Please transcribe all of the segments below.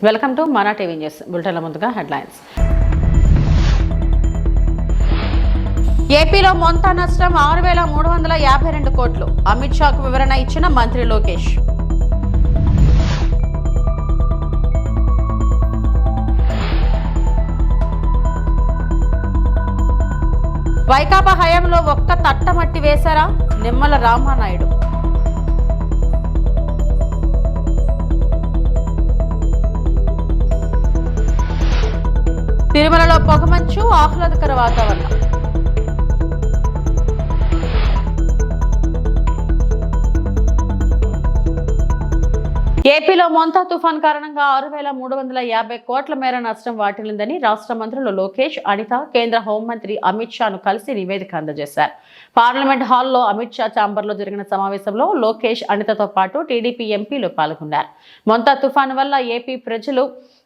Welcome to మన TV news బులెటిన్ల ముందుగా headlines. ఏపీలో మొంత నష్టం 6,352 కోట్లు. అమిత్ షాకు వివరణ ఇచ్చిన మంత్రి లోకేష్. వైకాపా హయాంలో ఒక్క తట్టమట్టి వేశారా? నిమ్మల రామానాయుడు. తిరుమలలో పొగమంచు, ఆహ్లాదకర వాతావరణం. ఏపీలో మొంతా తుఫాన్ కారణంగా 6,350 కోట్ల మేర నష్టం వాటిల్లిందని రాష్ట్ర మంత్రులు లోకేష్, అనిత కేంద్ర హోంమంత్రి అమిత్ షాను కలిసి నివేదిక అందజేశారు. పార్లమెంట్ హాల్లో అమిత్ షా ఛాంబర్లో జరిగిన సమావేశంలో లోకేష్, అనితతో పాటు టీడీపీ ఎంపీలు పాల్గొన్నారు. మొంతా తుఫాను వల్ల ఏపీ ప్రజలు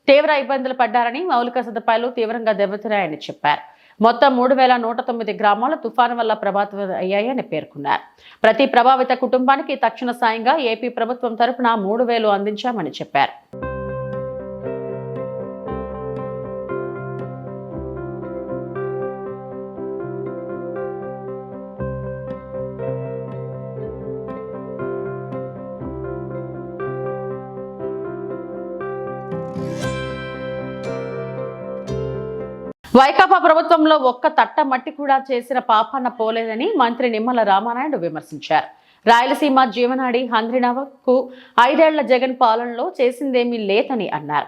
తీవ్ర ఇబ్బందులు పడ్డారని, మౌలిక సదుపాయాలు తీవ్రంగా దెబ్బతిన్నాయని చెప్పారు. మొత్తం 3,109 గ్రామాలు తుఫాను వల్ల ప్రభావితం అయ్యాయని పేర్కొన్నారు. ప్రతి ప్రభావిత కుటుంబానికి తక్షణ సాయంగా ఏపీ ప్రభుత్వం తరపున 3,000 అందించామని చెప్పారు. వైకాపా ప్రభుత్వంలో ఒక్క తట్ట మట్టి కూడా చేసిన పాపాన పోలేదని మంత్రి నిమ్మల రామానాయుడు విమర్శించారు. రాయలసీమ జీవనాడి హంద్రినవకు 5 ఏళ్ల జగన్ పాలనలో చేసిందేమీ లేదని అన్నారు.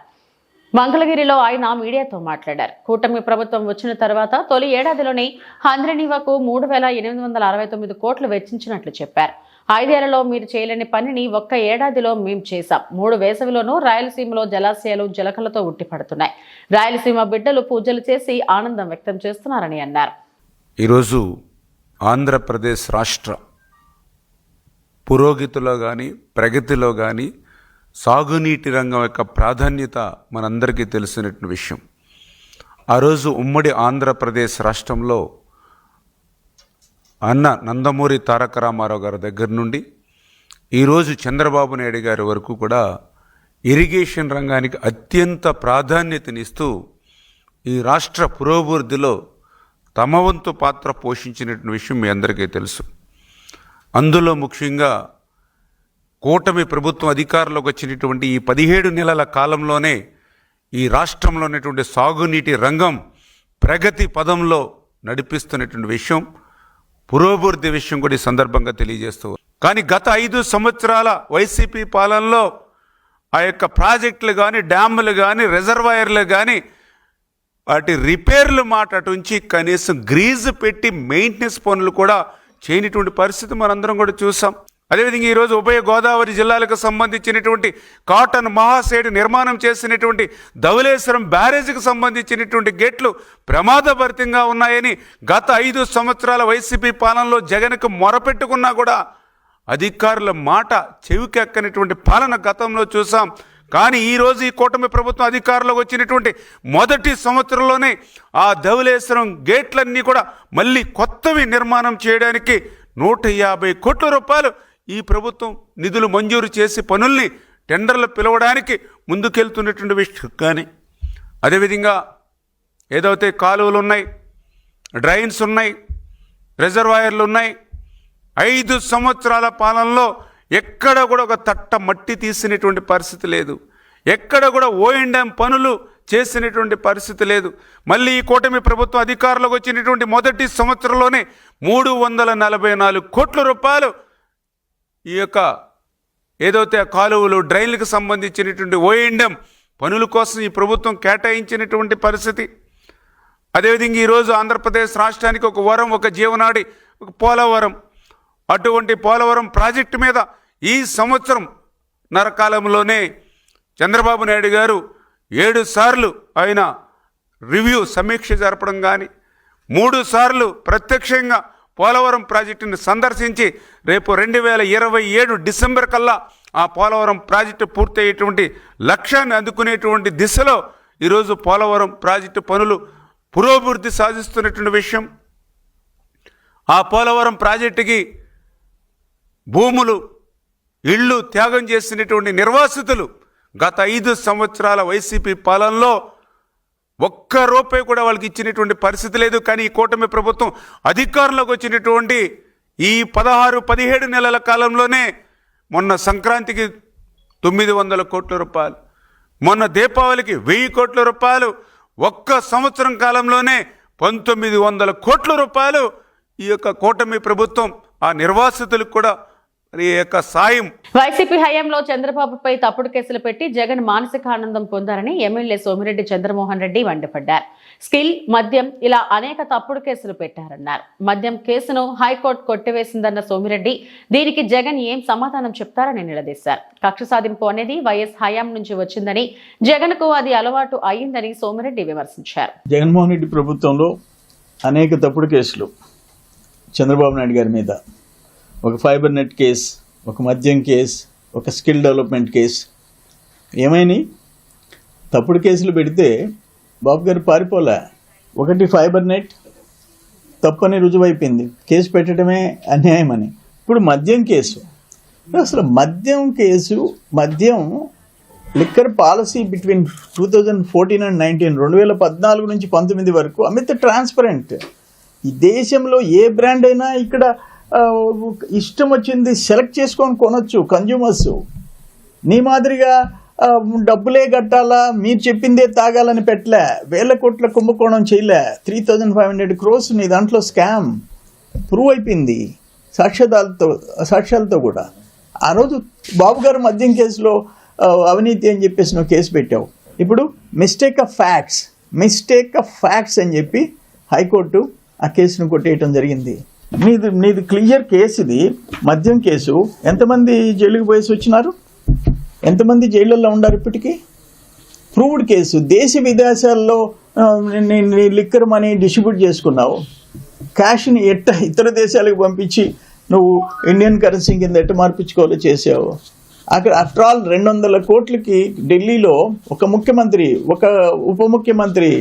మంగళగిరిలో ఆయన మీడియాతో మాట్లాడారు. కూటమి ప్రభుత్వం వచ్చిన తర్వాత తొలి ఏడాదిలోనే హంద్రినివకు 3,869 కోట్లు వెచ్చించినట్లు చెప్పారు. 5 ఏళ్లలో మీరు చేయలేని పనిని ఒక్క ఏడాదిలో మేం చేశాం. 3 వేసవిలోనూ రాయలసీమలో జలాశయాలు జలకలతో ఉట్టిపడుతున్నాయి. రాయలసీమ బిడ్డలు పూజలు చేసి ఆనందం వ్యక్తం చేస్తున్నారని అన్నారు. ఈరోజు ఆంధ్రప్రదేశ్ రాష్ట్ర పురోగతిలో కానీ ప్రగతిలో కానీ సాగునీటి రంగం యొక్క ప్రాధాన్యత మనందరికీ తెలిసినటువంటి విషయం. ఆ రోజు ఉమ్మడి ఆంధ్రప్రదేశ్ రాష్ట్రంలో అన్న నందమూరి తారక రామారావు గారి దగ్గర నుండి ఈరోజు చంద్రబాబు నాయుడు గారి వరకు కూడా ఇరిగేషన్ రంగానికి అత్యంత ప్రాధాన్యతనిస్తూ ఈ రాష్ట్ర పురోభివృద్ధిలో తమ వంతు పాత్ర పోషించినటువంటి విషయం మీ అందరికీ తెలుసు. అందులో ముఖ్యంగా కూటమి ప్రభుత్వం అధికారంలోకి వచ్చినటువంటి ఈ 17 నెలల కాలంలోనే ఈ రాష్ట్రంలో ఉన్నటువంటి సాగునీటి రంగం ప్రగతి పదంలో నడిపిస్తున్నటువంటి విషయం, పురోభివృద్ధి విషయం కూడా ఈ సందర్భంగా తెలియజేస్తూ. కానీ గత 5 సంవత్సరాల వైసీపీ పాలనలో ఆ యొక్క ప్రాజెక్టులు కానీ, డ్యాములు కానీ, రిజర్వాయర్లు కానీ వాటి రిపేర్లు మాట అటుంచి కనీసం గ్రీజు పెట్టి మెయింటెనెన్స్ పనులు కూడా చేయనటువంటి పరిస్థితి మనందరం కూడా చూసాం. అదేవిధంగా ఈరోజు ఉభయ గోదావరి జిల్లాలకు సంబంధించినటువంటి కాటన్ మహాసేడు నిర్మాణం చేసినటువంటి ధవళేశ్వరం బ్యారేజీకి సంబంధించినటువంటి గేట్లు ప్రమాదభరితంగా ఉన్నాయని గత 5 సంవత్సరాల వైసీపీ పాలనలో జగన్కు మొరపెట్టుకున్నా కూడా అధికారుల మాట చెవికెక్కనటువంటి పాలన గతంలో చూసాం. కానీ ఈరోజు ఈ కూటమి ప్రభుత్వం అధికారంలోకి వచ్చినటువంటి మొదటి సంవత్సరంలోనే ఆ ధవళేశ్వరం గేట్లన్నీ కూడా మళ్ళీ కొత్తవి నిర్మాణం చేయడానికి 150 కోట్ల రూపాయలు ఈ ప్రభుత్వం నిధులు మంజూరు చేసి పనుల్ని టెండర్లు పిలవడానికి ముందుకెళ్తున్నటువంటి విషయం. కానీ అదేవిధంగా ఏదైతే కాలువలు ఉన్నాయి, డ్రైన్స్ ఉన్నాయి, రిజర్వాయర్లు ఉన్నాయి, 5 సంవత్సరాల పాలనలో ఎక్కడ కూడా ఒక తట్ట మట్టి తీసినటువంటి పరిస్థితి లేదు. ఎక్కడ కూడా O&M పనులు చేసినటువంటి పరిస్థితి లేదు. మళ్ళీ ఈ కూటమి ప్రభుత్వం అధికారంలోకి వచ్చినటువంటి మొదటి సంవత్సరంలోనే 344 కోట్ల రూపాయలు ఈ యొక్క ఏదైతే కాలువలు, డ్రైన్లకు సంబంధించినటువంటి O&M పనుల కోసం ఈ ప్రభుత్వం కేటాయించినటువంటి పరిస్థితి. అదేవిధంగా ఈరోజు ఆంధ్రప్రదేశ్ రాష్ట్రానికి ఒక వరం, ఒక జీవనాడి, ఒక పోలవరం. అటువంటి పోలవరం ప్రాజెక్టు మీద ఈ సంవత్సరం నరకాలంలోనే చంద్రబాబు నాయుడు గారు 7 సార్లు ఆయన రివ్యూ సమీక్ష జరపడం కానీ, 3 సార్లు ప్రత్యక్షంగా పోలవరం ప్రాజెక్టుని సందర్శించి రేపు 2027 డిసెంబర్ కల్లా ఆ పోలవరం ప్రాజెక్టు పూర్తయ్యేటువంటి లక్ష్యాన్ని అందుకునేటువంటి దిశలో ఈరోజు పోలవరం ప్రాజెక్టు పనులు పురోభివృద్ధి సాధిస్తున్నటువంటి విషయం. ఆ పోలవరం ప్రాజెక్టుకి భూములు, ఇళ్ళు త్యాగం చేసినటువంటి నిర్వాసితులు గత 5 సంవత్సరాల వైసీపీ పాలనలో ఒక్క రూపాయి కూడా వాళ్ళకి ఇచ్చినటువంటి పరిస్థితి లేదు. కానీ ఈ కూటమి ప్రభుత్వం అధికారంలోకి వచ్చినటువంటి ఈ 16-17 నెలల కాలంలోనే మొన్న సంక్రాంతికి 900 కోట్ల రూపాయలు, మొన్న దీపావళికి 1000 కోట్ల రూపాయలు, ఒక్క సంవత్సరం కాలంలోనే 1900 కోట్ల రూపాయలు ఈ యొక్క కూటమి ప్రభుత్వం ఆ నిర్వాసితులకు కూడా ఈ యొక్క సాయం. వైసీపీ హయాంలో చంద్రబాబుపై తప్పుడు కేసులు పెట్టి జగన్ మానసిక ఆనందం పొందారని ఎమ్మెల్యే సోమిరెడ్డి చంద్రమోహన్ రెడ్డి మండిపడ్డారు. స్కిల్, మద్యం ఇలా అనేక తప్పుడు కేసులు పెట్టారన్నారు. మద్యం కేసును హైకోర్టు కొట్టివేసిందన్న సోమిరెడ్డి దీనికి జగన్ ఏం సమాధానం చెప్తారని నిలదీశారు. కక్ష సాధింపు అనేది వైఎస్ హయాం నుంచి వచ్చిందని, జగన్ కు అది అలవాటు అయిందని సోమిరెడ్డి విమర్శించారు. జగన్మోహన్ రెడ్డి ప్రభుత్వంలో అనేక తప్పుడు కేసులు చంద్రబాబు నాయుడు గారి మీద, ఒక ఫైబర్ నెట్ కేస్, ఒక మద్యం కేస్, ఒక స్కిల్ డెవలప్మెంట్ కేస్, ఏమైనాయి? తప్పుడు కేసులు పెడితే బాబు గారు పారిపోలే. ఒకటి ఫైబర్ నెట్ తప్పని రుజువైపోయింది, కేసు పెట్టడమే అన్యాయమని. ఇప్పుడు మద్యం కేసు, అసలు మద్యం కేసు, మద్యం లిక్కర్ పాలసీ బిట్వీన్ 2014 and 19, 2014 నుంచి 19 వరకు అమిత ట్రాన్స్పరెంట్. ఈ దేశంలో ఏ బ్రాండ్ అయినా ఇక్కడ ఇష్టం వచ్చింది సెలెక్ట్ చేసుకొని కొనొచ్చు కన్జ్యూమర్స్. నీ మాదిరిగా డబ్బులే కట్టాలా, మీరు చెప్పిందే తాగాలని పెట్టలే, 1000 కోట్ల కుంభకోణం చేయలే, 3500 crores నీ దాంట్లో స్కామ్ ప్రూవ్ అయిపోయింది సాక్ష్యాలతో కూడా. ఆ రోజు బాబు గారు మద్యం కేసులో అవినీతి అని చెప్పేసి నువ్వు కేసు పెట్టావు. ఇప్పుడు మిస్టేక్ ఆఫ్ ఫ్యాక్ట్స్ అని చెప్పి హైకోర్టు ఆ కేసును కొట్టేయటం జరిగింది. నీది క్లియర్ కేసు, ఇది మద్యం కేసు. ఎంతమంది జైలుకి పోయేసి వచ్చినారు, ఎంతమంది జైళ్ళల్లో ఉన్నారు ఇప్పటికీ? Proved case. దేశ విదేశాల్లో నీ లిక్కర్ మనీ డిస్ట్రిబ్యూట్ చేసుకున్నావు, క్యాష్ని ఇతర దేశాలకు పంపించి నువ్వు ఇండియన్ కరెన్సీ కింద ఎట్ట మార్పించుకోవాలో చేసావు. అక్కడ ఆఫ్టర్ ఆల్ 200 కోట్లకి ఢిల్లీలో ఒక ముఖ్యమంత్రి, ఒక ఉప ముఖ్యమంత్రి,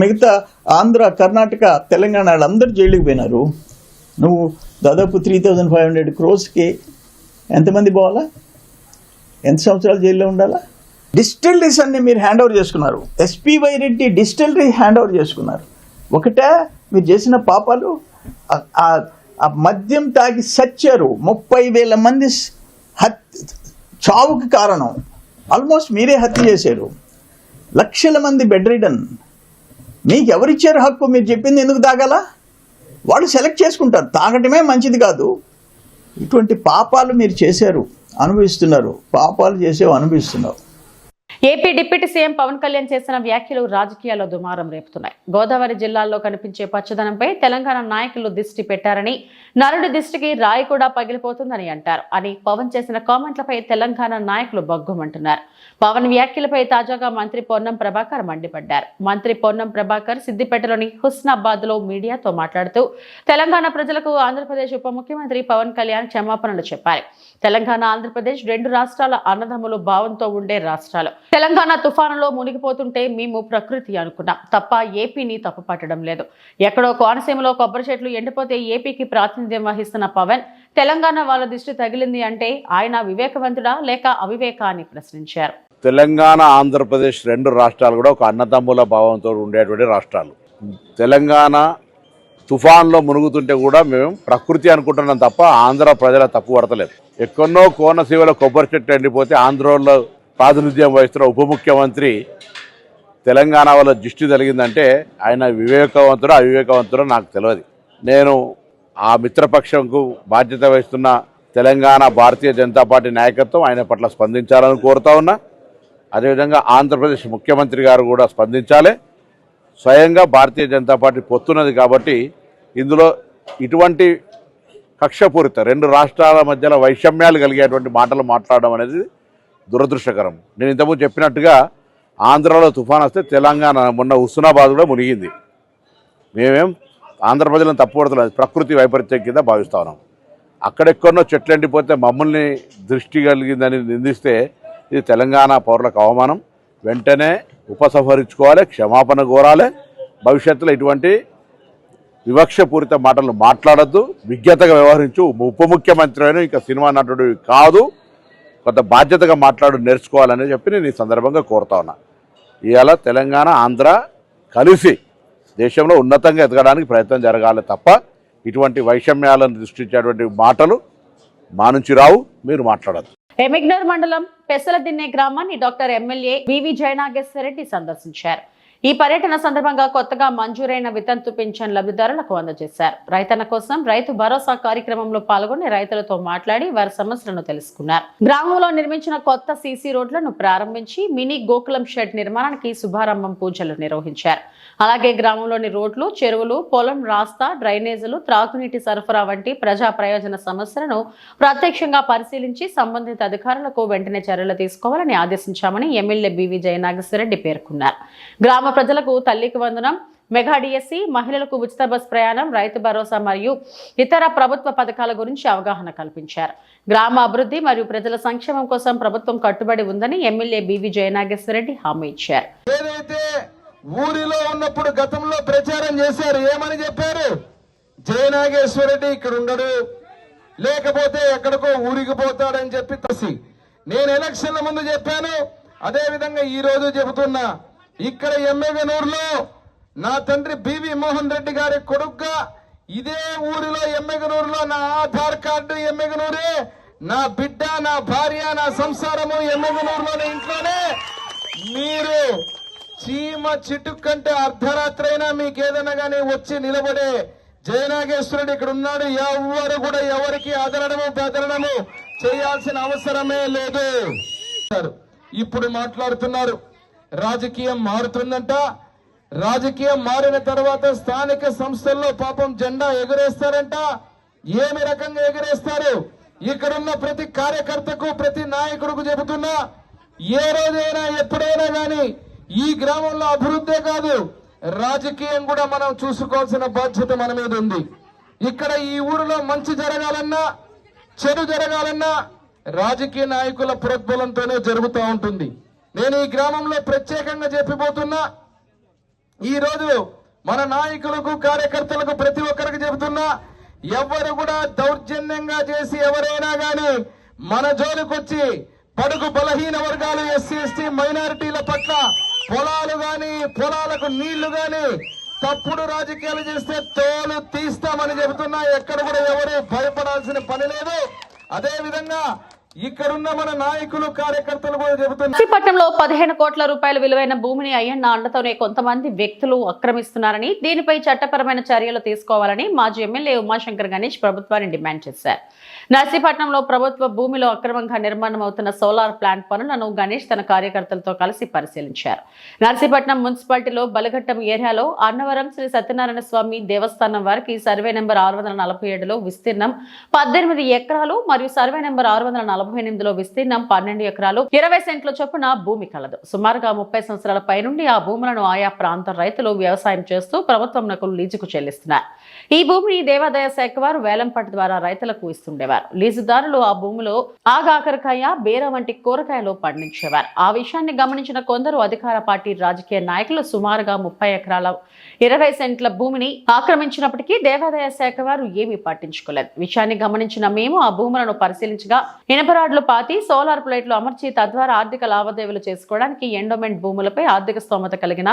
మిగతా ఆంధ్ర, కర్ణాటక, తెలంగాణ వాళ్ళందరూ జైలుకి పోయినారు. నువ్వు దాదాపు 3500 crores ఎంతమంది పోవాలా? ఎంత సంవత్సరాలు జైల్లో ఉండాలా? డిస్టిలరీస్ అన్ని మీరు హ్యాండ్ ఓవర్ చేసుకున్నారు. SPY Reddy distillery hand over చేసుకున్నారు. ఒకటే మీరు చేసిన పాపాలు. ఆ మద్యం తాగి సచ్చారు 30,000 మంది చావుకి కారణం. ఆల్మోస్ట్ మీరే హత్య చేశారు. లక్షల మంది బెడ్ రిడన్. మీకు ఎవరిచ్చారు హక్కు? మీరు చెప్పింది ఎందుకు తాగాలా? వాళ్ళు సెలెక్ట్ చేసుకుంటారు, తాగటమే మంచిది కాదు. ఇటువంటి పాపాలు మీరు చేశారు, అనుభవిస్తున్నారు. పాపాలు చేసేవి అనుభవిస్తున్నారు. AP deputy CM Pawan Kalyan చేసిన వ్యాఖ్యలు రాజకీయాల్లో దుమారం రేపుతున్నాయి. గోదావరి జిల్లాల్లో కనిపించే పచ్చదనంపై తెలంగాణ నాయకులు దిష్టి పెట్టారని, నరుడి దిష్టికి రాయి కూడా పగిలిపోతుందని అంటారు అని పవన్ చేసిన కామెంట్లపై తెలంగాణ నాయకులు బగ్గుమంటున్నారు. పవన్ వ్యాఖ్యలపై తాజాగా మంత్రి పొన్నం ప్రభాకర్ మండిపడ్డారు. మంత్రి పొన్నం ప్రభాకర్ సిద్దిపేటలోని హుస్నాబాద్ లో మీడియాతో మాట్లాడుతూ తెలంగాణ ప్రజలకు ఆంధ్రప్రదేశ్ ఉప ముఖ్యమంత్రి పవన్ కళ్యాణ్ క్షమాపణలు చెప్పారు. తెలంగాణ, ఆంధ్రప్రదేశ్ 2 రాష్ట్రాల అన్నదమ్ములు భావంతో ఉండే రాష్ట్రాలు. తెలంగాణ తుఫానులో మునిగిపోతుంటే మేము ప్రకృతి అనుకున్నాం తప్ప ఏపీని తప్పుపట్టడం లేదు. ఎక్కడో కోనసీమలో కొబ్బరి చెట్లు ఎండిపోతే ఏపీకి ప్రాతినిధ్యం వహిస్తున్న పవన్ తెలంగాణ వాళ్ళ దిష్టి తగిలింది అంటే ఆయన వివేకవంతుడా లేక అవివేకా అని ప్రశ్నించారు. తెలంగాణ, ఆంధ్రప్రదేశ్ 2 రాష్ట్రాలు కూడా ఒక అన్నదమ్ముల భావంతో ఉండేటువంటి రాష్ట్రాలు. తెలంగాణ తుఫాన్లో మునుగుతుంటే కూడా మేము ప్రకృతి అనుకుంటున్నాం తప్ప ఆంధ్ర ప్రజల తప్పు పడతలేదు. ఎక్కడో కోనసీమలో కొబ్బరి చెట్టు ఎండిపోతే ఆంధ్రలో ప్రాతినిధ్యం వహిస్తున్న ఉప ముఖ్యమంత్రి తెలంగాణ వాళ్ళ దృష్టి కలిగిందంటే ఆయన వివేకవంతుడో అవివేకవంతుడో నాకు తెలియదు. నేను ఆ మిత్రపక్షంకు బాధ్యత వహిస్తున్న తెలంగాణ భారతీయ జనతా పార్టీ నాయకత్వం ఆయన పట్ల స్పందించాలని కోరుతా ఉన్నా. అదేవిధంగా ఆంధ్రప్రదేశ్ ముఖ్యమంత్రి గారు కూడా స్పందించాలి. స్వయంగా భారతీయ జనతా పార్టీ పొత్తున్నది కాబట్టి ఇందులో ఇటువంటి కక్షపూరిత 2 రాష్ట్రాల మధ్యలో వైషమ్యాలు కలిగేటువంటి మాటలు మాట్లాడడం అనేది దురదృష్టకరం. నేను ఇంతకుముందు చెప్పినట్టుగా ఆంధ్రాలో తుఫాన్ వస్తే తెలంగాణ మొన్న హుస్నాబాద్ కూడా మునిగింది. మేమేం ఆంధ్ర ప్రజలను తప్పుపడతలేదు, ప్రకృతి వైపరీత్యం కింద భావిస్తా ఉన్నాం. అక్కడెక్కడో చెట్లు ఎండిపోతే మమ్మల్ని దృష్టి కలిగిందని నిందిస్తే ఇది తెలంగాణ పౌరులకు అవమానం. వెంటనే ఉపసంహరించుకోవాలి, క్షమాపణ కోరాలి. భవిష్యత్తులో ఇటువంటి వివక్షపూరిత మాటలు మాట్లాడద్దు, విజ్ఞతగా వ్యవహరించు. ఉప ముఖ్యమంత్రి అయినా ఇంకా సినిమా నటుడు కాదు. కొంత బాధ్యతగా నేర్చుకోవాలని చెప్పి నేను ఈ సందర్భంగా కోరుతా ఉన్నా. ఇవాళ తెలంగాణ ఆంధ్ర కలిసి దేశంలో ఉన్నతంగా ఎదగడానికి ప్రయత్నం జరగాలి తప్ప ఇటువంటి వైషమ్యాలను దృష్టించేటువంటి మాటలు మా నుంచి రావు, మీరు మాట్లాడద్దు. ఎమిగ్నూర్ మండలం పెసలదిన్నె గ్రామాన్ని డాక్టర్ ఎమ్మెల్యే వివి జయనాగేశ్వరరెడ్డి సందర్శించారు. ఈ పర్యటన సందర్భంగా కొత్తగా మంజూరైన వితంతు పింఛన్ లబ్ధిదారులకు అందజేశారు. రైతన్న కోసం రైతు భరోసా కార్యక్రమంలో పాల్గొని రైతులతో మాట్లాడి వారి సమస్యలను తెలుసుకున్నారు. గ్రామంలో నిర్మించిన కొత్త సీసీ రోడ్లను ప్రారంభించి మినీ గోకులం షెడ్ నిర్మాణానికి శుభారంభం పూజలు నిర్వహించారు. అలాగే గ్రామంలోని రోడ్లు, చెరువులు, పొలం రాస్తా, డ్రైనేజీలు, త్రాగునీటి సరఫరా వంటి ప్రజా ప్రయోజన సమస్యలను ప్రత్యక్షంగా పరిశీలించి సంబంధిత అధికారులకు వెంటనే చర్యలు తీసుకోవాలని ఆదేశించామని ఎమ్మెల్యే బివి జయనాగేశ్వరరెడ్డి పేర్కొన్నారు. గ్రామ ప్రజలకు తల్లికి వందనం, మెగా డిఎస్సి, మహిళలకు ఉచిత బస్ ప్రయాణం, రైతు భరోసా మరియు ఇతర ప్రభుత్వ పథకాల గురించి అవగాహన కల్పించారు. గ్రామ అభివృద్ధి మరియు ప్రజల సంక్షేమం కోసం ప్రభుత్వం కట్టుబడి ఉందని ఎమ్మెల్యే బివి జయనాగేశ్వరరెడ్డి హామీ ఇచ్చారు. ఊరిలో ఉన్నప్పుడు గతంలో ప్రచారం చేశారు. ఏమని చెప్పారు? జయనాగేశ్వరరెడ్డి ఇక్కడ ఉండడు, లేకపోతే ఎక్కడికో ఊరికి పోతాడని చెప్పి నేను ఎలక్షన్ల ముందు చెప్పాను. అదే విధంగా ఈ రోజు చెబుతున్నా, ఇక్కడ ఎమ్మెగనూరులో నా తండ్రి బివి మోహన్ రెడ్డి గారి కొడుకుగా ఇదే ఊరిలో ఎమ్మెగనూరులో నా ఆధార్ కార్డు ఎమ్మెగనూరే, నా బిడ్డ, నా భార్య, నా సంసారము ఎమ్మెగనూరులోనే ఇంట్లోనే. మీరు చీమ చిటుక్కంటే అర్ధరాత్రి అయినా మీకేదైనా కానీ వచ్చి నిలబడే జయనాగేశ్వరుడు ఇక్కడ ఉన్నాడు. ఎవరు కూడా ఎవరికి అదలడము బెదలడము చేయాల్సిన అవసరమే లేదు. ఇప్పుడు మాట్లాడుతున్నారు రాజకీయం మారుతుందంట. రాజకీయం మారిన తర్వాత స్థానిక సంస్థల్లో పాపం జెండా ఎగరేస్తారంట. ఏమి రకంగా ఎగరేస్తారు? ఇక్కడున్న ప్రతి కార్యకర్తకు, ప్రతి నాయకుడికి చెబుతున్నా, ఏ రోజైనా ఎప్పుడైనా గాని ఈ గ్రామంలో అభివృద్ధే కాదు, రాజకీయం కూడా మనం చూసుకోవాల్సిన బాధ్యత మన మీద ఉంది. ఇక్కడ ఈ ఊరిలో మంచి జరగాలన్నా, చెడు జరగాలన్నా రాజకీయ నాయకుల ప్రోద్బలంతోనే జరుగుతూ ఉంటుంది. నేను ఈ గ్రామంలో ప్రత్యేకంగా చెప్పిపోతున్నా, ఈ రోజు మన నాయకులకు, కార్యకర్తలకు, ప్రతి ఒక్కరికి చెబుతున్నా, ఎవరు కూడా దౌర్జన్యంగా చేసి ఎవరైనా గాని మన జోలికొచ్చి బడుగు బలహీన వర్గాలు, ఎస్సీ ఎస్టీ మైనారిటీల పట్ల పొలాలు గాని, పొలాలకు నీళ్లు గాని తప్పుడు రాజకీయాలు చేస్తే తోలు తీస్తామని చెబుతున్నా. ఎక్కడ కూడా ఎవరు భయపడాల్సిన పని లేదు. అదే విధంగా ఇక్కడున్న మన నాయకులు, కార్యకర్తలు కూడా చెబుతున్నారు. నర్సీపట్నంలో 15 కోట్ల రూపాయల విలువైన భూమిని అయ్యన్న అండతోనే కొంతమంది వ్యక్తులు ఆక్రమిస్తున్నారని, దీనిపై చట్టపరమైన చర్యలు తీసుకోవాలని మాజీ ఎమ్మెల్యే ఉమాశంకర్ గణేష్ ప్రభుత్వాన్ని డిమాండ్ చేశారు. నర్సీపట్నంలో ప్రభుత్వ భూమిలో అక్రమంగా నిర్మాణం అవుతున్న సోలార్ ప్లాంట్ పనులను గణేష్ తన కార్యకర్తలతో కలిసి పరిశీలించారు. నర్సీపట్నం మున్సిపాలిటీలో బలఘట్టం ఏరియాలో అన్నవరం శ్రీ సత్యనారాయణ స్వామి దేవస్థానం వారికి సర్వే నెంబర్ 647లో విస్తీర్ణం 18 ఎకరాలు మరియు సర్వే నెంబర్ 648లో విస్తీర్ణం 12 ఎకరాలు 20 సెంట్ల చొప్పున భూమి కలదు. సుమారుగా 30 సంవత్సరాల పైనుండి ఆ భూములను ఆయా ప్రాంత రైతులు వ్యవసాయం చేస్తూ ప్రభుత్వంకు లీజుకు చెల్లిస్తున్నారు. ఈ భూమిని దేవాదాయ శాఖ వారు వేలంపాట ద్వారా రైతులకు ఇస్తుండేవారు. లీజుదారులు ఆ భూమిలో ఆగాకరకాయ, బేర వంటి కూరగాయలు పండించేవారు. ఆ విషయాన్ని గమనించిన కొందరు అధికార పార్టీ రాజకీయ నాయకులు సుమారుగా 30 ఎకరాల 20 సెంట్ల భూమిని ఆక్రమించినప్పటికీ దేవాదాయ శాఖ వారు ఏమీ పట్టించుకోలేదు. విషయాన్ని గమనించిన మేము ఆ భూములను పరిశీలించగా ఇనపరాడ్లు పాతి, సోలార్ ప్లేట్లు అమర్చి తద్వారా ఆర్థిక లావాదేవీలు చేసుకోవడానికి ఎండోమెంట్ భూములపై ఆర్థిక స్తోమత కలిగిన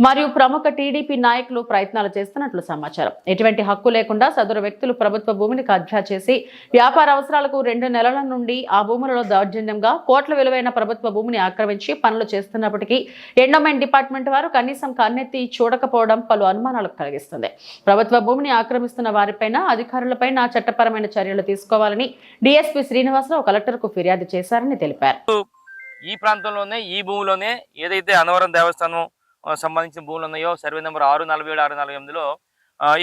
మరియు ప్రముఖ టీడీపీ నాయకులు ప్రయత్నాలు చేస్తున్నట్లు సమాచారం. ఎటువంటి హక్కు లేకుండా సదరు వ్యక్తులు ప్రభుత్వ భూమిని కబ్జా చేసి వ్యాపార అవసరాలకు 2 నెలల నుండి ఆ భూములలో దౌర్జన్యంగా కోట్ల విలువైన ప్రభుత్వ భూమిని ఆక్రమించి పనులు చేస్తున్నప్పటికీ ఎండోమెంట్ డిపార్ట్మెంట్ వారు కనీసం కన్నెత్తి చూడకపోవడం పలు అనుమానాలకు కలిగిస్తుంది. ప్రభుత్వ భూమిని ఆక్రమిస్తున్న వారిపైన, అధికారులపైన చట్టపరమైన చర్యలు తీసుకోవాలని డీఎస్పీ శ్రీనివాసరావు కలెక్టర్కు ఫిర్యాదు చేశారని తెలిపారు. ఈ ప్రాంతంలోనే, ఈ భూమిలోనే ఏదైతే అన్నవరం దేవస్థానం సంబంధించిన భూములు ఉన్నాయో సర్వే నెంబర్ 647, 648లో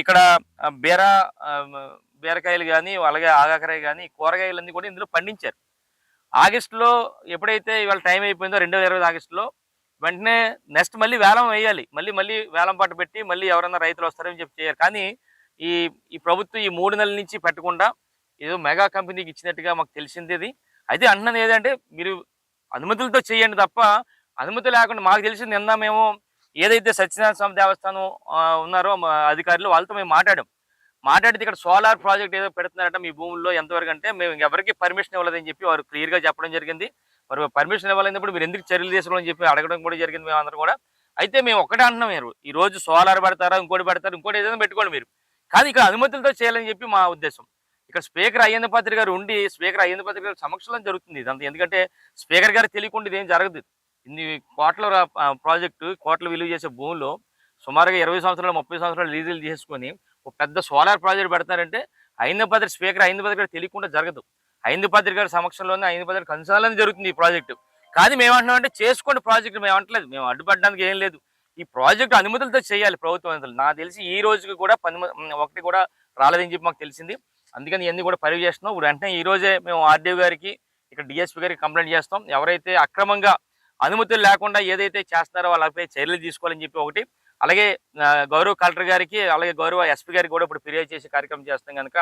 ఇక్కడ బీరకాయలు కానీ, అలాగే ఆగాకరాయి కానీ, కూరగాయలన్నీ కూడా ఇందులో పండించారు. ఆగస్టులో ఎప్పుడైతే ఇవాళ టైం అయిపోయిందో 2020 ఆగస్టులో వెంటనే నెక్స్ట్ మళ్ళీ వేలం వేయాలి, మళ్ళీ వేలం పాట పెట్టి మళ్ళీ ఎవరైనా రైతులు వస్తారని చెప్పి చేయాలి. కానీ ఈ ప్రభుత్వం ఈ 3 నెలల నుంచి పెట్టకుండా ఏదో మెగా కంపెనీకి ఇచ్చినట్టుగా మాకు తెలిసింది. అయితే అంటున్నది ఏదంటే మీరు అనుమతులతో చేయండి తప్ప అనుమతి లేకుండా, మాకు తెలిసింది నిన్న మేము ఏదైతే సత్యనారాయణ స్వామి దేవస్థానం ఉన్నారో అధికారులు వాళ్ళతో మేము మాట్లాడితే ఇక్కడ సోలార్ ప్రాజెక్ట్ ఏదో పెడుతున్నారట మీ భూముల్లో ఎంతవరకు అంటే మేము ఎవరికి పర్మిషన్ ఇవ్వలేదని చెప్పి వారు క్లియర్గా చెప్పడం జరిగింది. మరి పర్మిషన్ ఇవ్వాలన్నప్పుడు మీరు ఎందుకు చర్యలు తీసుకోవాలని చెప్పి అడగడం కూడా జరిగింది మేము అందరూ కూడా. అయితే మేము ఒకటే అంటున్నాం, మీరు ఈ రోజు సోలార్ పెడతారా, ఇంకోటి ఏదైనా పెట్టుకోండి మీరు, కానీ ఇక్కడ అనుమతులతో చేయాలని చెప్పి మా ఉద్దేశం. ఇక్కడ స్పీకర్ అయ్యేంద్ర పాత్రి గారు ఉండి స్పీకర్ అయ్యేంద్ర పాత్రి గారి సమక్షంలో జరుగుతుంది ఇదంతా. ఎందుకంటే స్పీకర్ గారు తెలియకుండా ఇదేం జరగదు. ఇన్ని కోట్ల ప్రాజెక్టు, కోట్ల విలువ చేసే భూముల్లో సుమారుగా 20 సంవత్సరాలు 30 సంవత్సరాలు లీజులు చేసుకొని ఒక పెద్ద సోలార్ ప్రాజెక్ట్ పెడతారంటే అయ్యేంద్ర స్పీకర్ అయ్యేంద్ర పాత్రి గారు తెలియకుండా జరగదు. అయ్యేంద్ర పాత్రి గారి సమక్షంలోనే అయ్యేంద్ర పాత్రి కన్సర్న్లోనే జరుగుతుంది ఈ ప్రాజెక్టు. కానీ మేమంటున్నామంటే చేసుకోండి ప్రాజెక్టు, మేము అంటలేదు, మేము అడ్డుపడడానికి ఏం లేదు. ఈ ప్రాజెక్టు అనుమతులతో చేయాలి ప్రభుత్వం అనుమతులు. నాకు తెలిసి ఈ రోజుకి కూడా ఒకటి కూడా రాలేదని చెప్పి మాకు తెలిసింది. అందుకని ఇవన్నీ కూడా పరివి చేస్తున్నాం. ఇప్పుడు వెంటనే ఈ రోజే మేము ఆర్డీఓ గారికి, ఇక్కడ డిఎస్పీ గారికి కంప్లైంట్ చేస్తాం. ఎవరైతే అక్రమంగా అనుమతులు లేకుండా ఏదైతే చేస్తున్నారో వాళ్ళపై చర్యలు తీసుకోవాలని చెప్పి ఒకటి, అలాగే గౌరవ కలెక్టర్ గారికి, అలాగే గౌరవ ఎస్పీ గారికి కూడా ఇప్పుడు ఫిర్యాదు చేసే కార్యక్రమం చేస్తాం కనుక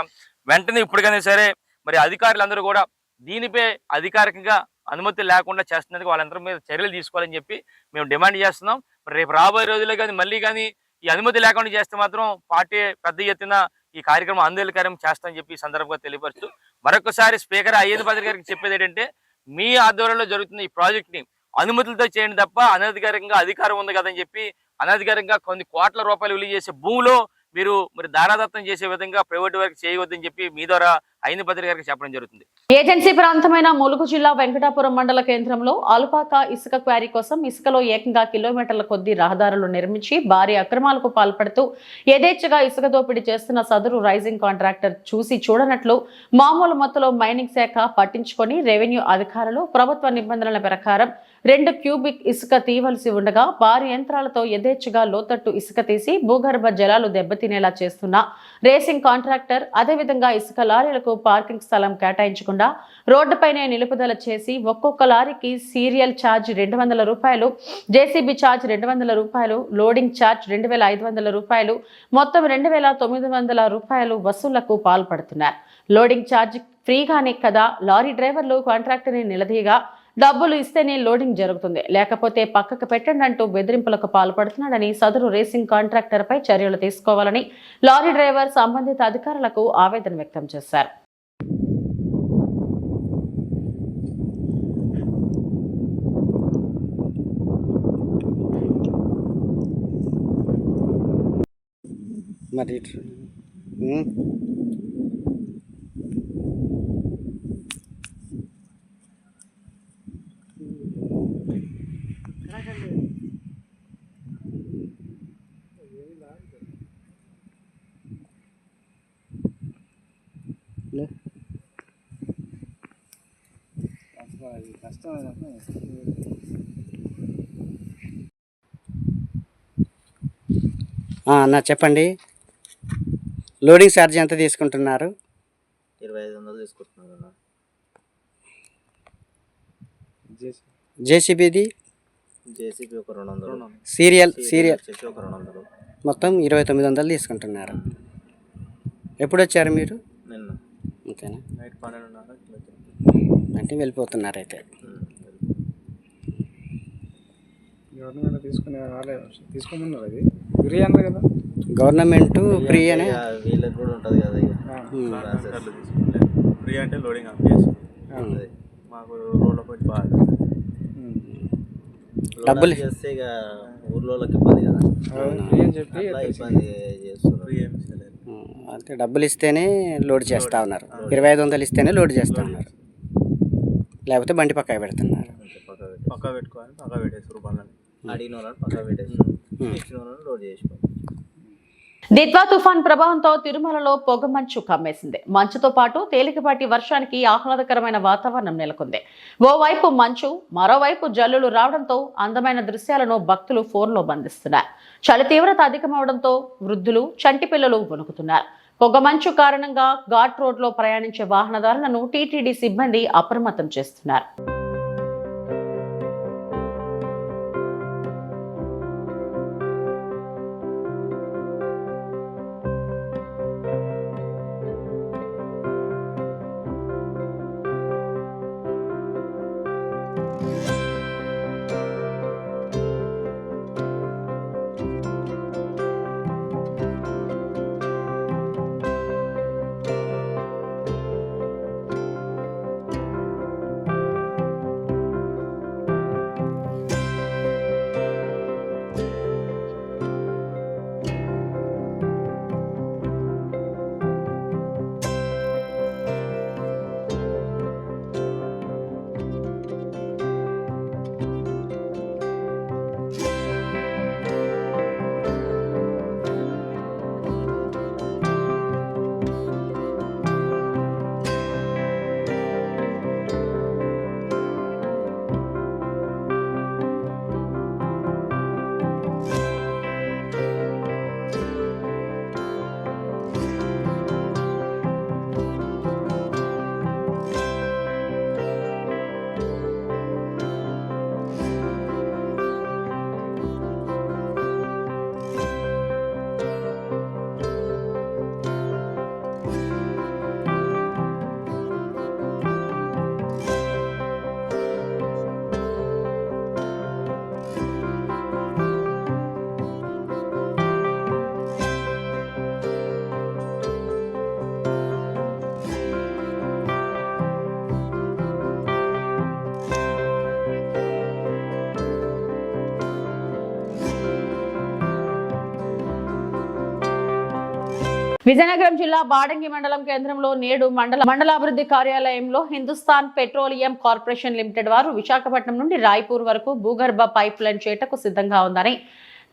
వెంటనే ఇప్పటికైనా సరే మరి అధికారులందరూ కూడా దీనిపై అధికారికంగా అనుమతులు లేకుండా చేస్తున్నందుకు వాళ్ళందరి మీద చర్యలు తీసుకోవాలని చెప్పి మేము డిమాండ్ చేస్తున్నాం. మరి రేపు రాబోయే రోజుల్లో కానీ మళ్ళీ కానీ ఈ అనుమతి లేకుండా చేస్తే మాత్రం పార్టీ పెద్ద ఎత్తున ఈ కార్యక్రమం ఆందోళనకార్యం చేస్తామని చెప్పి ఈ సందర్భంగా తెలియపరుస్తూ మరొకసారి స్పీకర్ అయ్యేంద్ర పాత్రి గారికి చెప్పేది ఏంటంటే, మీ ఆధ్వర్యంలో జరుగుతున్న ఈ ప్రాజెక్ట్ని అనుమతులతో చేయండి తప్ప అనధికారికంగా అధికారం ఉంది కదని చెప్పి అనధికారికంగా కొన్ని కోట్ల రూపాయలు విలువ చేసే భూమిలో మీరు మరి దారాదత్తం చేసే విధంగా ప్రైవేటు వారికి చేయవద్దని చెప్పి మీ ద్వారా అయ్యేంద్ర పాత్రి గారికి చెప్పడం జరుగుతుంది. ఏజెన్సీ ప్రాంతమైన ములుగు జిల్లా వెంకటాపురం మండల కేంద్రంలో అల్పాక ఇసుక క్వారీ కోసం ఇసుకలో ఏకంగా కిలోమీటర్ల కొద్దీ రహదారులు నిర్మించి భారీ అక్రమాలకు పాల్పడుతూ యథేచ్ఛగా ఇసుక దోపిడీ చేస్తున్న సదరు రైజింగ్ కాంట్రాక్టర్ చూసి చూడనట్లు మామూలు మొత్తంలో మైనింగ్ శాఖ పట్టించుకొని రెవెన్యూ అధికారులు ప్రభుత్వ నిబంధనల ప్రకారం 2 క్యూబిక్ ఇసుక తీయవలసి ఉండగా భారీ యంత్రాలతో యథేచ్ఛగా లోతట్టు ఇసుక తీసి భూగర్భ జలాలు దెబ్బతినేలా చేస్తున్న రేసింగ్ కాంట్రాక్టర్ అదేవిధంగా ఇసుక లారీలకు పార్కింగ్ స్థలం కేటాయించకుండా రోడ్డుపైనే నిలుపుదల చేసి ఒక్కొక్క లారీకి సీరియల్ ఛార్జ్ 200 రూపాయలు, జేసీబీ ఛార్జ్ 200 రూపాయలు, లోడింగ్ ఛార్జ్ 2500 రూపాయలు, మొత్తం 2900 రూపాయలు వసూళ్లకు పాల్పడుతున్నారు. లోడింగ్ ఛార్జ్ ఫ్రీగానే కదా, లారీ డ్రైవర్లు కాంట్రాక్టర్ని నిలదీయగా డబ్బులు ఇస్తేనే లోడింగ్ జరుగుతుంది, లేకపోతే పక్కకు పెట్టండి అంటూ బెదిరింపులకు పాల్పడుతున్నాడని సదరు రేసింగ్ కాంట్రాక్టర్ పై చర్యలు తీసుకోవాలని లారీ డ్రైవర్ సంబంధిత అధికారులకు ఆవేదన వ్యక్తం చేశారు. మరి అన్న చెప్పండి, లోడింగ్ ఛార్జ్ ఎంత తీసుకుంటున్నారు? 2500 తీసుకుంటున్నారు అన్న. జేసీబీది జేసీబీ ఒక 200, సీరియల్ వచ్చేసి ఒక 200, మొత్తం 2900 తీసుకుంటున్నారు. ఎప్పుడు వచ్చారు మీరు? నిన్న అంతేనా? నైట్ 12:30 అంటే వెళ్ళిపోతున్నారు అయితే. గవర్నమెంట్ తీసుకోమన్నారు, అది ఫ్రీ అన్నారు కదా. గవర్నమెంట్ ఫ్రీ అనే వీళ్ళకి కూడా ఉంటుంది కదా ఇక ఫ్రీ అంటే లోడింగ్ ఆఫ్ చేస్తుంది. మాకు రోడ్ల పోయి బాగా డబ్బులు చేస్తే ఇక ఊర్లోకి ఇబ్బంది కదా, ఫ్రీ అని చెప్పి ఇబ్బంది చేస్తున్నారు. అంటే డబ్బులు ఇస్తేనే లోడ్ చేస్తూ ఉన్నారు, 2500 ఇస్తేనే లోడ్ చేస్తూ ఉన్నారు, లేకపోతే బండి పక్క పెడుతున్నారు. పక్క పెట్టుకోవాలి, పక్క పెట్టేసి రూపాయలు అడిగిన వాళ్ళని పక్క పెట్టేస్తారు, ఇచ్చిన వాళ్ళని లోడ్ చేసుకోవాలి. దిత్వా తుఫాన్ ప్రభావంతో తిరుమలలో పొగమంచు కమ్మేసింది. మంచుతో పాటు తేలికపాటి వర్షానికి ఆహ్లాదకరమైన వాతావరణం నెలకొంది. ఓవైపు మంచు, మరోవైపు జల్లులు రావడంతో అందమైన దృశ్యాలను భక్తులు ఫోన్లో బంధిస్తున్నారు. చలి తీవ్రత అధికమవడంతో వృద్ధులు, చంటి పిల్లలు వణుకుతున్నారు. పొగమంచు కారణంగా ఘాట్ రోడ్లో ప్రయాణించే వాహనదారులను టీటీడీ సిబ్బంది అప్రమత్తం చేస్తున్నారు. విజయనగరం జిల్లా బాడంగి మండలం కేంద్రంలో నేడు మండలాభివృద్ధి కార్యాలయంలో హిందుస్థాన్ పెట్రోలియం కార్పొరేషన్ లిమిటెడ్ వారు విశాఖపట్నం నుండి రాయ్పూర్ వరకు భూగర్భ పైప్ లైన్ చేయటకు సిద్ధంగా ఉందని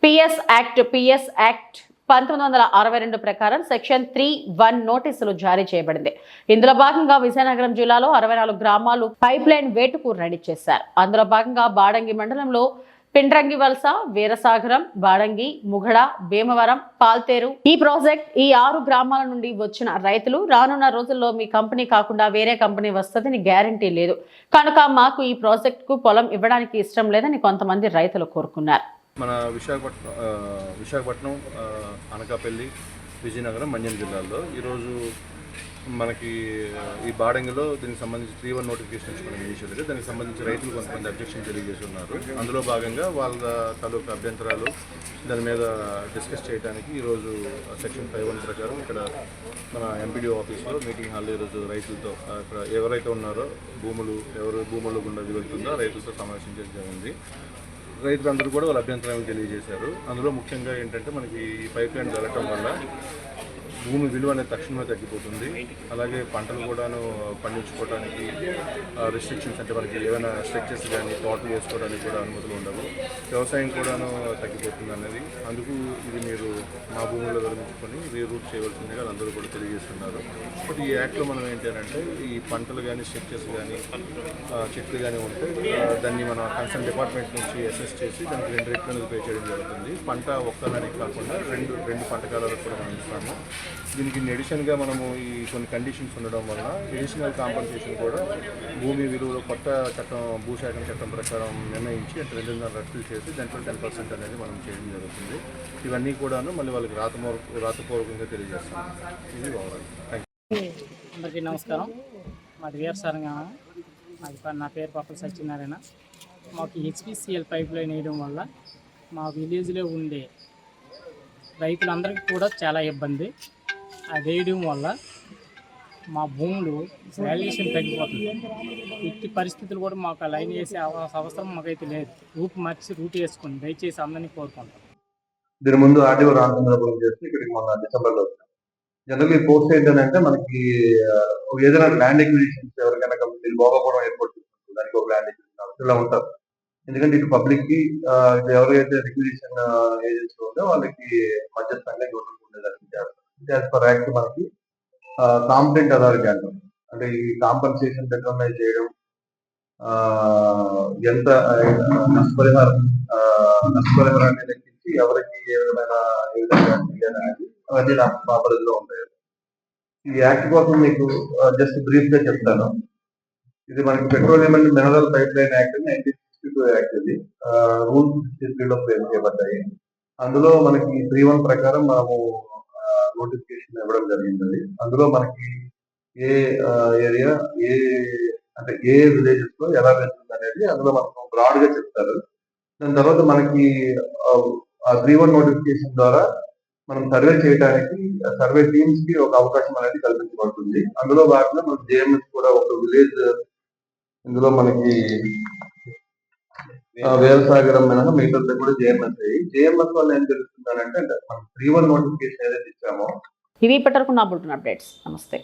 పిఎస్ యాక్ట్ 1962 ప్రకారం సెక్షన్ 3(1) నోటీసులు జారీ చేయబడింది. ఇందులో భాగంగా విజయనగరం జిల్లాలో 64 గ్రామాలు పైప్ లైన్ వేటుకు రెడీ చేశారు. అందులో భాగంగా బాడంగి మండలంలో పిండ్రంగి వలస, వీరసాగరం, బాడంగి, ముగడ, భీమవరం, పాల్తేరు ఈ ప్రాజెక్ట్ ఈ 6 గ్రామాల నుండి వచ్చిన రైతులు రానున్న రోజుల్లో మీ కంపెనీ కాకుండా వేరే కంపెనీ వస్తుందని గ్యారంటీ లేదు కనుక మాకు ఈ ప్రాజెక్టుకు పొలం ఇవ్వడానికి ఇష్టం లేదని కొంతమంది రైతులు కోరుకున్నారు. మన విశాఖపట్నం, అనకాపల్లి, విజయనగరం, మన్యం జిల్లాల్లో ఈరోజు మనకి ఈ బాడంగిలో దీనికి సంబంధించి 3(1) నోటిఫికేషన్ ఇచ్చుకున్నాం ఇనిషియల్గా. దానికి సంబంధించి రైతులు కొంతమంది అబ్జెక్షన్ తెలియజేసి ఉన్నారు. అందులో భాగంగా వాళ్ళ తాలూకు అభ్యంతరాలు దాని మీద డిస్కస్ చేయడానికి ఈరోజు సెక్షన్ 5(1) ప్రకారం ఇక్కడ మన ఎంపీడీఓ ఆఫీస్లో మీటింగ్ హాల్లో ఈరోజు రైతులతో ఇక్కడ ఎవరైతే ఉన్నారో ఎవరు భూముల గుండా వెళ్తుందో రైతులతో సమావేశించడం జరిగింది. రైతులందరూ కూడా వాళ్ళ అభ్యంతరాలు తెలియజేశారు. అందులో ముఖ్యంగా ఏంటంటే మనకి ఈ పైప్ లైన్ వెళ్ళటం వల్ల భూమి విలువ అనేది తక్షణమే తగ్గిపోతుంది. అలాగే పంటలు కూడాను పండించుకోవడానికి రిస్ట్రిక్షన్స్, అంటే మనకి ఏమైనా స్ట్రక్చర్స్ కానీ తోటలు వేసుకోవడానికి కూడా అనుమతులు ఉండవు. వ్యవసాయం కూడాను తగ్గిపోతుంది అనేది. అందుకు ఇది మీరు మా భూముల్లో విరమించుకొని రీరూట్ చేయవలసిందిగా అందరూ కూడా తెలియజేస్తున్నారు. బట్ ఈ యాక్ట్లో మనం ఏంటంటే ఈ పంటలు కానీ స్ట్రక్చర్స్ కానీ చెట్లు కానీ ఉంటే దాన్ని మన కన్సర్న్ డిపార్ట్మెంట్ నుంచి అసెస్ చేసి దానికి 2 రెట్లు పే చేయడం జరుగుతుంది. పంట ఒక్కదానికి కాకుండా రెండు పంట కాలాలకు కూడా మనం ఇస్తాము. దీనికి ఎడిషన్గా మనము ఈ కొన్ని కండిషన్స్ ఉండడం వల్ల ఎడిషనల్ కాంపన్సేషన్ కూడా భూమి విలువలో కొత్త చట్టం, భూసేకరణ చట్టం ప్రకారం నిర్ణయించి అంటే 2.5 రెట్లు చేసి దాంట్లో 10% అనేది మనం చేయడం జరుగుతుంది. ఇవన్నీ కూడాను మళ్ళీ వాళ్ళకి రాతపూర్వకంగా తెలియజేస్తాం. ఇది ఓవరాల్. Thank you. అందరికీ నమస్కారం. మాది వీరసారంగా, నా పేరు పప్పల సత్యనారాయణ. మాకు హెచ్పిసిఎల్ పైప్ లైన్ వేయడం వల్ల మా విలేజ్లో ఉండే రైతులందరికీ కూడా చాలా ఇబ్బంది. అది వేయడం వల్ల మా భూములు వాల్యుయేషన్ తగ్గిపోతుంది. ఇట్టి పరిస్థితులు కూడా మాకు లైన్ వేసే అవసరం మాకైతే లేదు. రూట్ వేసుకుని దయచేసి అందరినీ కోరుకుంటాం. దీని ముందు ఆర్టీఓ రామచంద్రపురం చేసి ఇక్కడికి మొన్న డిసెంబర్లో వచ్చాం. జనరల్లీ పోస్ట్ ఏంటంటే మనకి ఏదైనా ల్యాండ్ ఎక్విజిషన్స్ ఎవరికైనా కంపెనీలు భోగాపురం ఎయిర్పోర్ట్ దానికి ఒక ల్యాండ్ ఎక్విజిషన్ ఇలా ఉంటారు. ఎందుకంటే ఇటు పబ్లిక్ కి ఎవరైతే రిక్విజిషన్ ఏజెన్సీ ఉందో వాళ్ళకి మధ్యస్థంగా నోటీస్ ఉండేదానికి చేస్తారు. యాజ్ పర్ యాక్ట్ మనకి కాంపిటెంట్ అథారిటీ అంటాం. అంటే ఈ కాంపన్సేషన్ డిటర్మైజ్ చేయడం, ఎంత నష్టపరిహారాన్ని లెక్కించి ఎవరికి ఏ విధమైన అనేది అవన్నీ మా పరిధిలో ఉంటాయి. ఈ యాక్ట్ కోసం మీకు జస్ట్ బ్రీఫ్ గా చెప్తాను. ఇది మనకి petroleum and mineral pipe line act 1962 act. ఇది రూల్స్ 63లో ఫ్రేమ్ చేయబడ్డాయి. అందులో మనకి 3(1) ప్రకారం మనము నోటిఫికేషన్ ఇవ్వడం జరిగింది. అందులో మనకి ఏ ఏరియా అంటే ఏ విలేజెస్ లో ఎలా వెళ్తుంది అనేది అందులో మనకు బ్రాడ్ గా చెప్తారు. దాని తర్వాత మనకి 3(1) నోటిఫికేషన్ ద్వారా మనం సర్వే చేయడానికి సర్వే టీమ్స్ కి ఒక అవకాశం అనేది కల్పించబడుతుంది. అందులో భాగంగా మనకి జేఎంఎస్ కూడా ఒక విలేజ్, ఇందులో మనకి వీరసాగరం మినహా మిగతా కూడా జేఎంఎస్ అయ్యి, జేఎంఎస్ వల్ల ఏం జరుగుతుందంటే మనం 3(1) నోటిఫికేషన్ ఏదైతే ఇచ్చామో ఇవి ఇప్పటివరకు నా బులెటిన్ అప్డేట్స్. నమస్తే.